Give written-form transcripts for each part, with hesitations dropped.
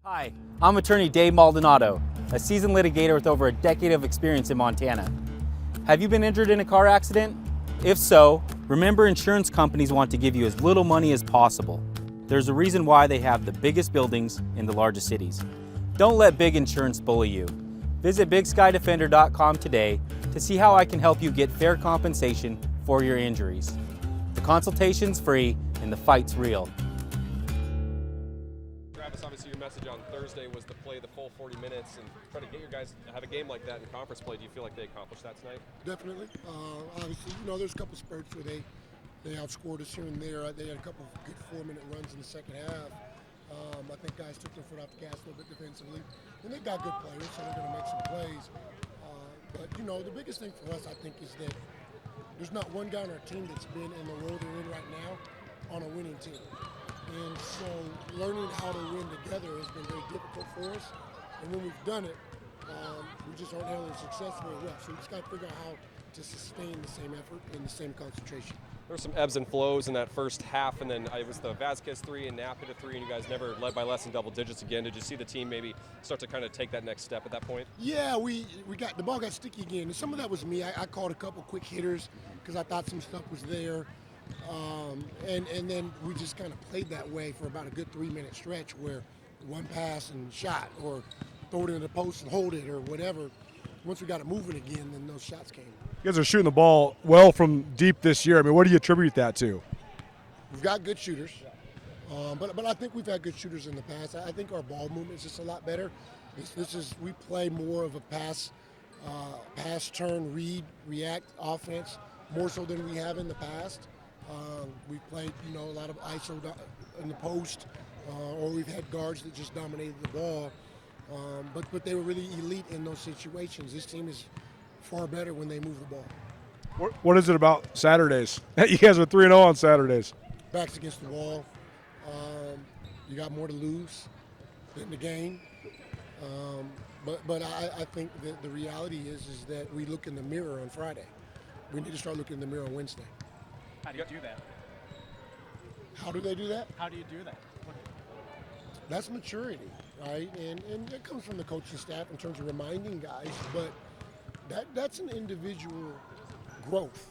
Hi, I'm attorney Dave Maldonado, a seasoned litigator with over a decade of experience in Montana. Have you been injured in a car accident? If so, remember insurance companies want to give you as little money as possible. There's a reason why they have the biggest buildings in the largest cities. Don't let big insurance bully you. Visit BigSkyDefender.com today to see how I can help you get fair compensation for your injuries. The consultation's free and the fight's real. Travis, obviously your message on Thursday was to play the full 40 minutes and try to get your guys to have a game like that in conference play. Do you feel like they accomplished that tonight? Definitely. Obviously, there's a couple spurts where they outscored us here and there. They had a couple of good 4-minute runs in the second half. I think guys took their foot off the gas a little bit defensively. And they got good players, so they're going to make some plays. But the biggest thing for us, I think, is that there's not one guy on our team that's been in the role they're in right now on a winning team. And so learning how to win together has been very difficult for us. And when we've done it, we just aren't handling success very well. So we just got to figure out how to sustain the same effort and the same concentration. There were some ebbs and flows in that first half, and then it was the Vasquez 3 and Knapp hit a 3, and you guys never led by less than double digits again. Did you see the team maybe start to kind of take that next step at that point? Yeah, we got the ball got sticky again, and some of that was me. I called a couple quick hitters because I thought some stuff was there, and then we just kind of played that way for about a good 3-minute stretch where one pass and shot, or throw it in the post and hold it, or whatever. Once we got it moving again, then those shots came. You guys are shooting the ball well from deep this year. I mean, what do you attribute that to? We've got good shooters, but I think we've had good shooters in the past. I think our ball movement is just a lot better. We play more of a pass, turn, read, react offense more so than we have in the past. We've played a lot of ISO in the post, or we've had guards that just dominated the ball. But they were really elite in those situations. This team is far better when they move the ball. What is it about Saturdays? You guys are 3-0 on Saturdays. Backs against the wall. You got more to lose than the game. But I think that the reality is that we look in the mirror on Friday. We need to start looking in the mirror on Wednesday. How do you do that? How do they do that? How do you do that? That's maturity, right? And that comes from the coaching staff in terms of reminding guys, but that's an individual growth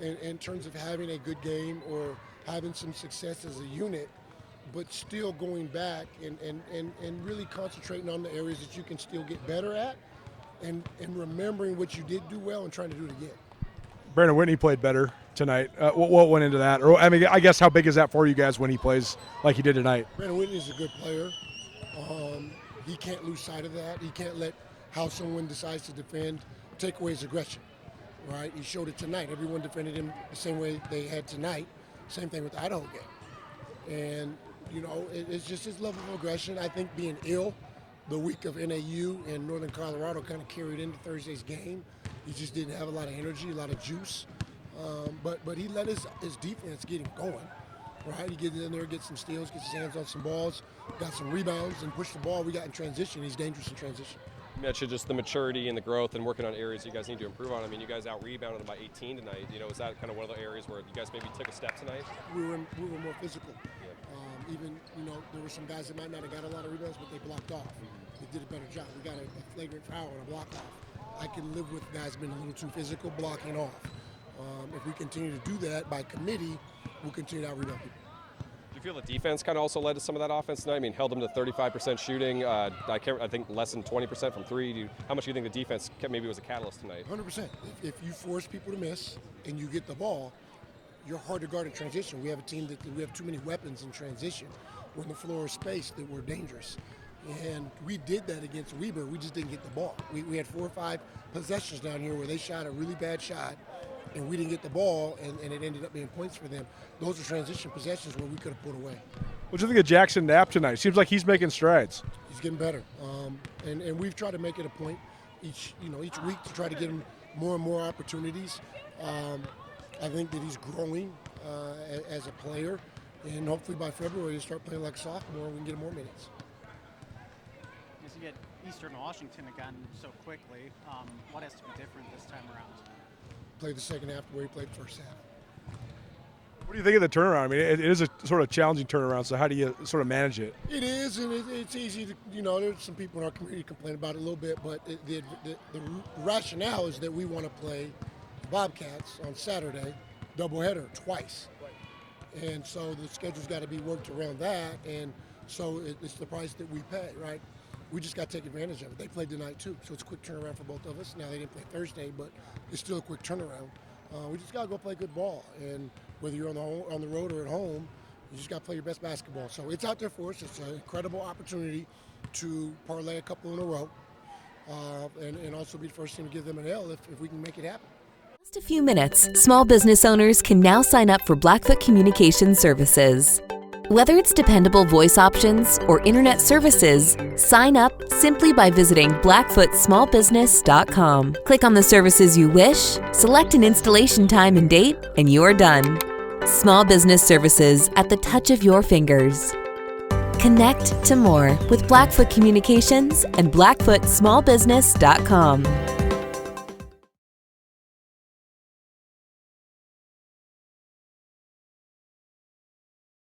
in terms of having a good game or having some success as a unit, but still going back and really concentrating on the areas that you can still get better at and remembering what you did do well and trying to do it again. Brandon Whitney played better tonight. What went into that? Or I guess how big is that for you guys when he plays like he did tonight? Brandon Whitney is a good player. He can't lose sight of that. He can't let how someone decides to defend take away his aggression, right? He showed it tonight. Everyone defended him the same way they had tonight. Same thing with the Idaho game. And, it's just his level of aggression. I think being ill the week of NAU in Northern Colorado kind of carried into Thursday's game. He just didn't have a lot of energy, a lot of juice. But he let his defense get him going, right? He gets in there, gets some steals, gets his hands on some balls, got some rebounds, and pushed the ball. We got in transition. He's dangerous in transition. You mentioned just the maturity and the growth and working on areas you guys need to improve on. I mean, you guys out-rebounded them by 18 tonight. Is that kind of one of the areas where you guys maybe took a step tonight? We were more physical. Even, there were some guys that might not have got a lot of rebounds, but they blocked off. They did a better job. We got a flagrant foul and a block off. I can live with guys being a little too physical, blocking off. If we continue to do that by committee, we'll continue to out-rebound people. Do you feel the defense kind of also led to some of that offense tonight? I mean, held them to 35% shooting. I think less than 20% from three. How much do you think the defense maybe was a catalyst tonight? 100%. If you force people to miss and you get the ball, you're hard to guard in transition. We have a team that we have too many weapons in transition. When the floor is spaced, that we're dangerous. And we did that against Weber. We just didn't get the ball. We had 4 or 5 possessions down here where they shot a really bad shot, and we didn't get the ball, and it ended up being points for them. Those are transition possessions where we could have put away. What do you think of Jackson Knapp tonight? Seems like he's making strides. He's getting better, and we've tried to make it a point each week to try to get him more and more opportunities. I think that he's growing as a player, and hopefully by February he'll start playing like a sophomore and we can get him more minutes. As you get Eastern Washington again so quickly, what has to be different this time around? Played the second half the way he played the first half. What do you think of the turnaround? I mean, it is a sort of challenging turnaround, so how do you sort of manage it? It is, and it's easy to, there's some people in our community complain about it a little bit, but the rationale is that we want to play the Bobcats on Saturday, doubleheader, twice. And so the schedule's got to be worked around that, and so it's the price that we pay, right? We just got to take advantage of it. They played tonight too, so it's a quick turnaround for both of us. Now they didn't play Thursday, but it's still a quick turnaround. We just got to go play good ball, and whether you're on the road or at home, you just got to play your best basketball. So it's out there for us. It's an incredible opportunity to parlay a couple in a row, and also be the first team to give them an L if we can make it happen. Just a few minutes, small business owners can now sign up for Blackfoot Communication Services. Whether it's dependable voice options or internet services, sign up simply by visiting blackfootsmallbusiness.com. Click on the services you wish, select an installation time and date, and you're done. Small business services at the touch of your fingers. Connect to more with Blackfoot Communications and blackfootsmallbusiness.com.